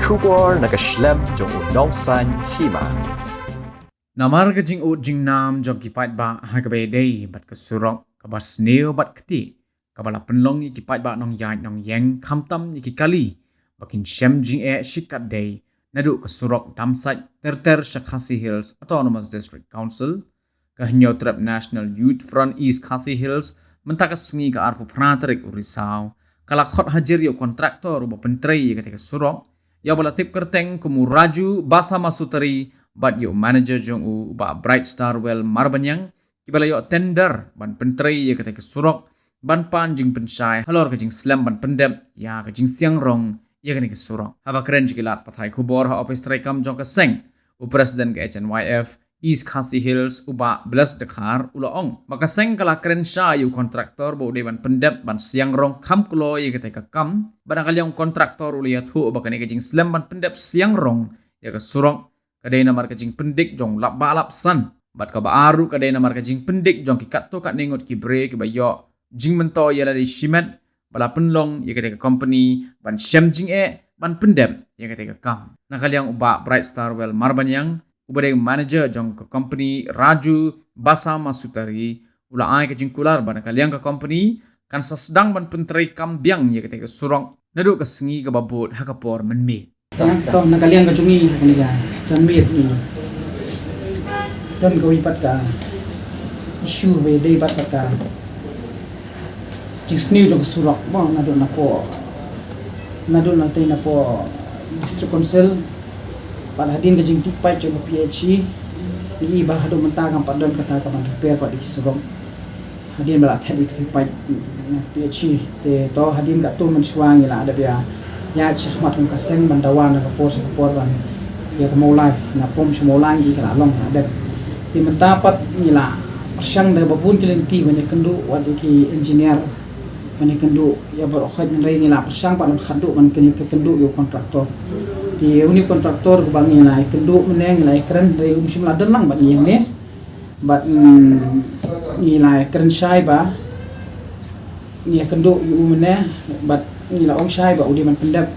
Shubor nakaslem jong unongsan hima. Namar ka jing ut jing nam jong kipat ba ha ka day bat ka surok ka bas neo bat kti ka bala penlong i kipat ba nong yai nong yeng khamtam i ki kali bakin shem jing shikat day nadu ka surok damsat terter Khasi Hills Autonomous District Council ka Hinyotrap National Youth Front East Khasi Hills mentakas ngi ka arpu pranatrik urisau kala khot hajar yo kontraktor ba pentrei ketika surok ya bala tip kerteng kumu Raju Basa Masutari bat yo manager jong u ba Bright Star Well Marbanyang kibala yo tender ban pentrei ya ketika surok ban pan jing pensai halor ka jing slam ban pendep ya ka jing siang rong ya ketika surok haba keren jikilat pathai khubor ha office trekam jong ka seng u president ka HNYF East Khasi Hills uba belas dekar ulaong maka seng kala keren sha yu kontraktor bo de ban pendep ban siang rong kam kulo ye ketika kam barangkali yang kontraktor uliat hu uba kani kajing slam ban pendep siang rong ya ka surong kadai namar kajing pendik jong lap balap san bat ka baaru kadai namar kajing pendik jong ki kat to kat ningot ki bre ki bayo jing mento ya dari shimet bala penlong ya ketika company ban shem jing ban pendep ya ketika kam nakali yang uba Bright Star Well Marbanyang ubade manager jong ke company Raju Basa Masutari ula ai ke jingkular ban kaliang ke company kan sedang ban pentrai kambiang ya ketika surong nadu ke sengi ke babut hakapor menme tong nakaliang ke jungi kaniga janmit ni dan ko ipat ka issue be dei pat ka jisni jong surok mo nadu na po district council pada hadin ke jing tipai jong PHC ni ba hadu mentagam padon kata ka ban repair pak di surong hadin bala thabi tipai PHC te to hadin ka tu mensuang ila ada bia ya chahmat ka seng bandawan ka por ban ya ka maulai na pom shumolai ki kala long ada ti mentapat ila persyang da babun kilenti bane kendu wadi ki engineer bane kendu ya barokhat ngai ila persyang pa khadu man kendu yo kontraktor di uni kontraktor ke bangi lai kendu meneng lai keren dari jumlah denang bat yang ne bat nilai keren syai ba ni kendu yu meneh bat nilai ong syai ba udi man pendap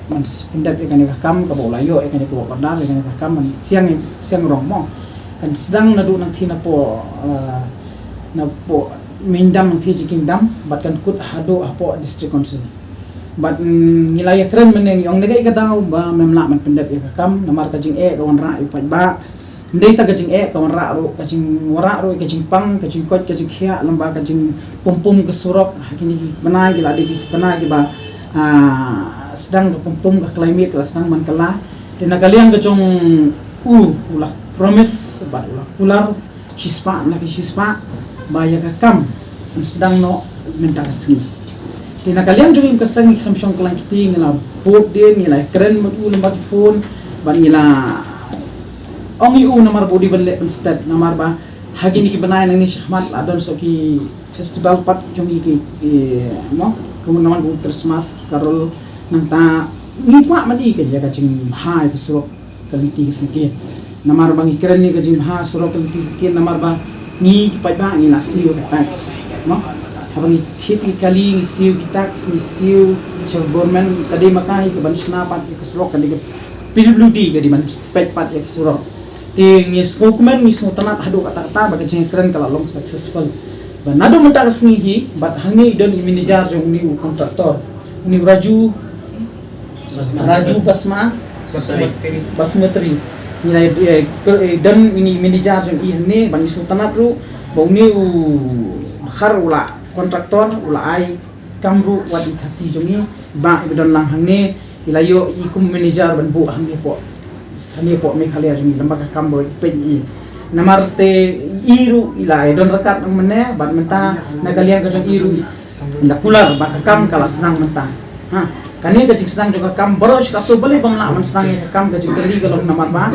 ikan kam ka bola yo ikan ko kodar ikan kam man siang romo kan sedang nadu nang thina po na po mindam nang thi kingdom bat kan kut hado apo district council bat nilai keren meneng yang negai kadang ba memla man pendap ya kam namar kajing kawan ra ipat ba ndai ta kajing kawan ra ro kajing wara ro kajing pang kajing kot kajing khia lamba kajing pum ke surok kini benai gila de kis benai ba sedang pum ke climate kelas sedang man kala tena kalian kajong ulah promise ba ulah pular shispa ba ya kam sedang no minta kasih tina kalian jong ka sang kham shong klang kiti ngila bot de ngila keren mat u lambat phone ban ngila ong yu namar body balle instead namar ba hagini ki banai nang ni shahmat adon so ki festival pat jong ki mo kumanan bu Christmas ki karol nang ta ni pa man i ke jaga jing hai ka surok kaliti ki singke namar bang keren ni ka jing ha surok kaliti singke namar ba ni pa ba ngila siyo ka tax mo habang hiti kali ngisiw tax ngisiw sa government kadi makai ke ban snapat ke surok kadi PWD kadi man petpat ke surok ti ngis dokumen ngis tanat hadu kata-kata baga jeng keren kala long successful ban nado menta kasnihi bat hangi don manager jong ni kontraktor ni Raju Basmatri nilai dan ini manager jong ihne ban ngis tanat ru bau ni khar ula kontraktor ulai kamru wadi kasi jongi ba ibadon lang hangne ilayo ikum manager ban bu hangne po me khalia jongi lamba ka kambo penyi namarte iru ilai don rakat ng mene ban menta nagalian ka jong iru na pular ba ka kam kala senang menta ha kani ka jing senang joka kam boros ka so bale bamla man senang ka kam ka jing kali kalong namar ba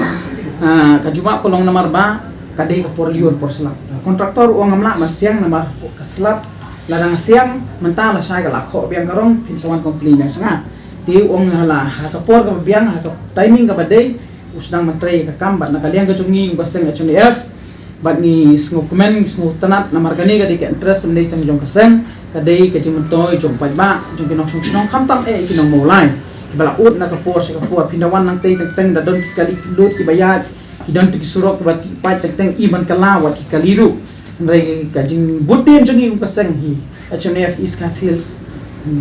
ka juma kolong namar ba kadai ka porlion porselap kontraktor uang amla masiang namar ka slap ladang siang mentala saya galak kho biang karong pinsawan komplimen sanga ti ong hala hakapor ka biang hakap timing ka badai usdang mentrai ka kambat na kalian ka jungi baseng achun f bat ni sngo komen sngo tanat na margani ka dik interest ndai chang jong kaseng kadai ka jimentoy jong pajba jong kinong song kham tam kinong molai balaut na kapor sa kapor pindawan nang tay teng da don kali lut ki bayat ki don ki surok ba ti pai teng iban kalawat ki kaliru rai ka jing budin jongi ka sang hi HNF is Castles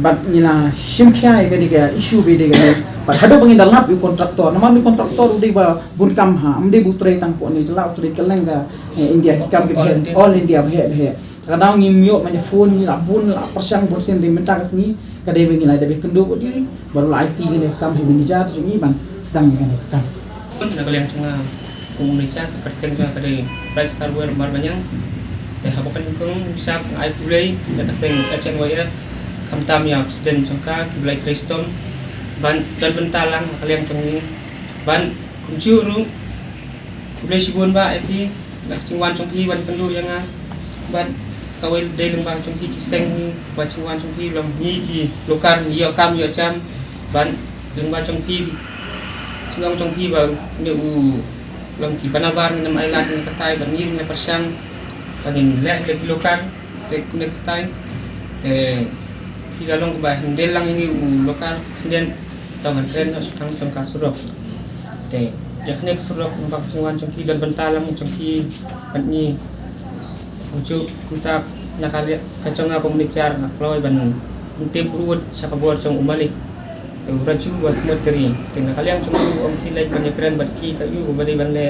but nila shimkhya ga diga issue be diga but hado bangin dalap yu kontraktor naman mi kontraktor udi ba bunkam ha amde butre tang po ni jala utre kelenga India hikam ke all India be kadang ngimyo mane phone ni la bun la persang bun sen di mentang sini kadai bengi la dabe kendo di baru la IT ni kam he manager jungi ban sedang ni kan pun nak kalian cuma Indonesia kerja juga kadai price hardware banyak teh hapakan kong siap ai pulai data seng HNYF kam tam ya student jangka bulai tristom ban dan bentalang kalian cungi ban kumju ru bulai sibun ba IP nak cingwan cungki ban kendo yang ban kawai day lembang cungki kiseng ban cingwan cungki lam ni ki lokar yo kam yo jam ban lembang cungki cingong cungki ba ne u lam ki banabar ni nam ailat ni katai ban ni persang bangin le ke lokar te kunek tai te kita long ba hindel lang ini lokal kemudian tangan keren sekarang tengah surok te yaknek surok untuk cingwan cungki dan bentalam cungki ni ujuk kita nakali kaconga komunicar nakloy ban tim urut siapa buat cong umalik te raju was materi te nakaliang cungki om kilai banyak keren batki kayu badai banle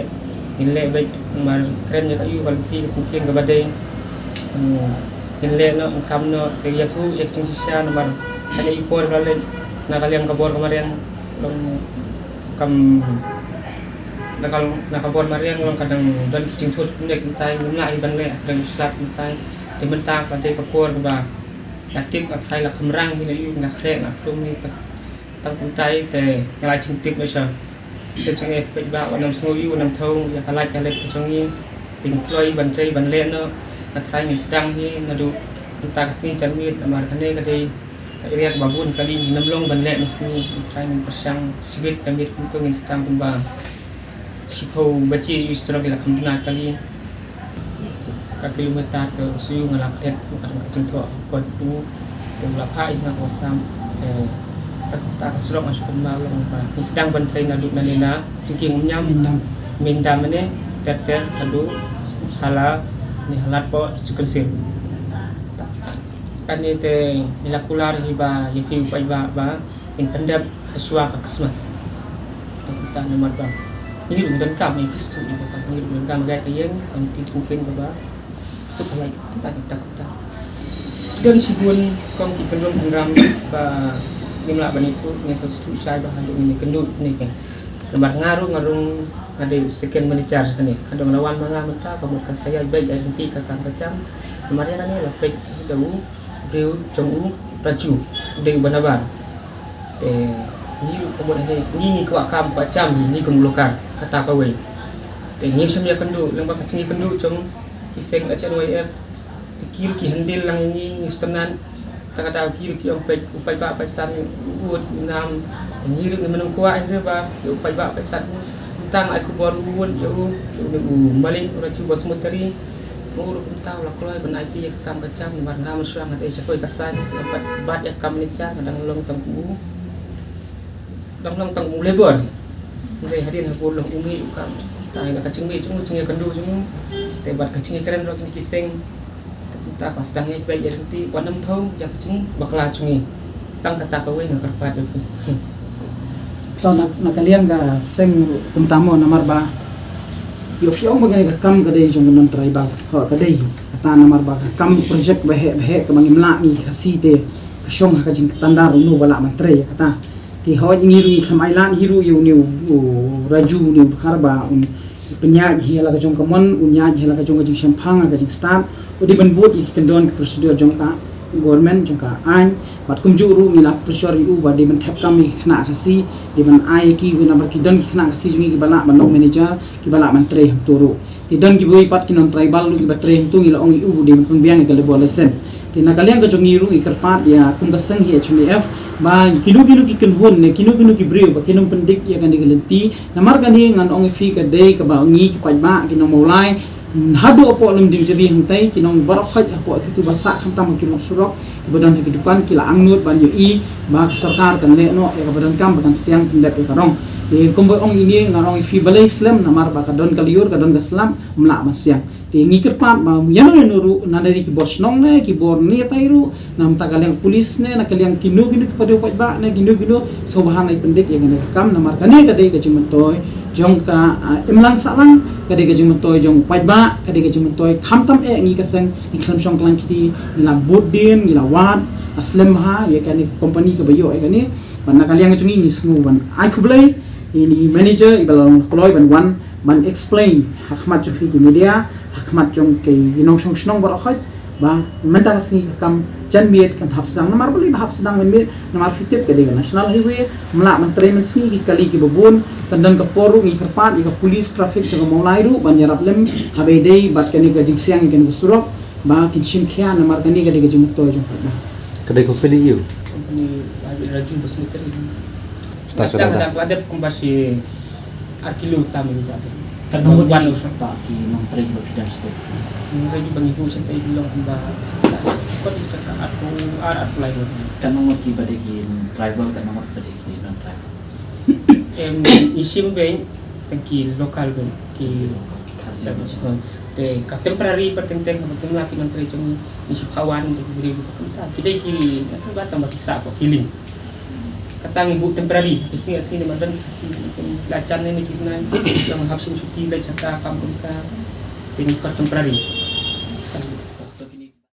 nilai baik mar keren ya kayu balti kesingkin ke badai nilai no kam no te yatu yak cing sisa nomor hanya ipor kali nakaliang kabor kemarin long kam nakabor mariang long kadang dan cing tut nek mentai ngumla iban le dan ustad mentai te mentang pada kapor ba yatim ka thai la khamrang ni yu na khrek na klum ni tam mentai te ngalai cing tip no cha se chang e pe ba wanam sno yu wanam thong ya kalai ka le chang ni ting kloi ban trai ban le no thai ni sedang hi nadu tak sini cermin amar kane kate riak babun kali namlong ban le mesti thai ni persang sibit damit untuk ngin sedang tumbang sipo baci istro bila khamna kali ka kilometer to suyu ngalak tet bukan kacing to ko tu la phai na kosam tak surok masuk kembang ba sedang ban trai nadu nanina ciking nyam mindam ne ter adu hala ni halat po sukensil kan ni te milakular hiba yepi upai ba tin pendap aswa ka Christmas tak nomor ba ni dan kam ni pistu ni tak ni dan kam ga kayeng anti singkin ba sup lai tak dan sibun kong kita belum program ba nimla bani tu ni sesuatu sai ba handu ni kendut ni kan lembar ngarung ada sekian menicar kan ni ada lawan manga menta kamu kan saya baik dari nanti kakang kacang kemarin ni lah baik dau deu jong raju deu banabar te ni kemudian ni ko akam pacam ni kemulukan kata kawai te ni semia kendu lembar kacang kendu jong kiseng HNYF tikir ki handil lang ni sustanan kata kiri ki ompai upai ba pesan ud nam ngiru ni menung kuat ni ba upai ba pesan tang aku baru ud yo malik ora cuba semuteri nguruk entah lah kalau ben IT ya kam kacam warna musang ate sekoi kasan dapat bat ya kam nica kadang long tangku long tangku lebor ngai hadin hapur long umi kam tai la kacing mi chung chung kendu chung te bat kacing keren ro kiseng ta pas dang ya baik ya nanti wanam thau jak kacing bakla chungi tang kata kawe ngakarpat itu to nakaliang ga seng kuntamo namar ba yo fiong bagay ka kam kadai jong non tribal ho kadai kata namar ba kam project bahe ka mangimla ni kasite ka shong ka jing tandar no bala mantre kata ti ho ngiru khamailan hiru yu ni raju ni kharba penyaj hela ka jong kamon unyaj hela ka jong jing champang ka jing start udi banbut kendon prosedur jong ka government jong ka an bat kumjuru ngila pressure yu ba de man thap kami khna khasi de man ai ki wina bar ki don ki khna khasi jungi ki bala man manager ki bala man tre turu ti don ki boi pat ki non tribal lu ki batre tu ngila ong yu de man biang ka le bolesen ti nakaliang ka jongi ru ikarpat ya kum ka sang hi HMF ba kinu ki kenhon ne kinu ki breu ba kinu pendik ya kan digelenti namar kan ni ngan ong fi ka dei ka ba ngi ki pa ba ki no mulai hadu apo lem ding jeri hang tai kinong barok khaj apo itu basak kham tam ki surok badan kehidupan kila angnut ban i ba sarkar kan le no ya badan kam bakan siang tindak ya karong te kombo ong ini ngarong fi balai islam namar ba kadon kaliur kadon gaslam mla siang te ngikir pat ma yano nuru nadari ki bosnong ne ki bor ne tairu nam tagalang pulis ne nakaliang kinu kinu kepada upat ba ne kinu so bahan ai pendek yang ne kam namar kane kadai ka cimentoy jong ka imlang salang kadai ka cimentoy jong upat ba kadai ka cimentoy khamtam ngi kaseng iklam song klang kiti ila bodin ila wat aslam ha ya kan company ka bayo ai kani ban nakaliang chungi ni snu ban ai kublai ini manager ibalang ploy ban explain hakmat jofi ki media hakmat jong ke inong song snong barakhaj ba mentang si kam jan miet kan hap sedang namar beli hap sedang miet namar fitip ke dengan national highway mela menteri mensi ki kali ki babun tandan ke poru ngi kerpat ika police traffic jong mau lairu ban yarap lem habe dei bat kani ka jing siang kan surok ba kin sim khia namar kani ka de jing to jong ba Kedai company you. Company Raju Basmeter ini. Stasiun Ada ada kumbasi arkilo tamu juga ada. kan nomor ban pa ki nong tri ba bidang state Raju bangiku santai bilang amba. Kau di sekarang aku arat lain. kan nomor ki bade ki tribal kan nomor bade ki non tribal Isim ben tengki lokal ben ki khas te ka temporary pertenteng ka laki menteri chung isi kawan de beri kita kita ki atau ba tambah kisah ko kiling katang ibu temporary sini sini madan kasih lacan ini kita yang habis cuti lai cata kampung kita ini temporary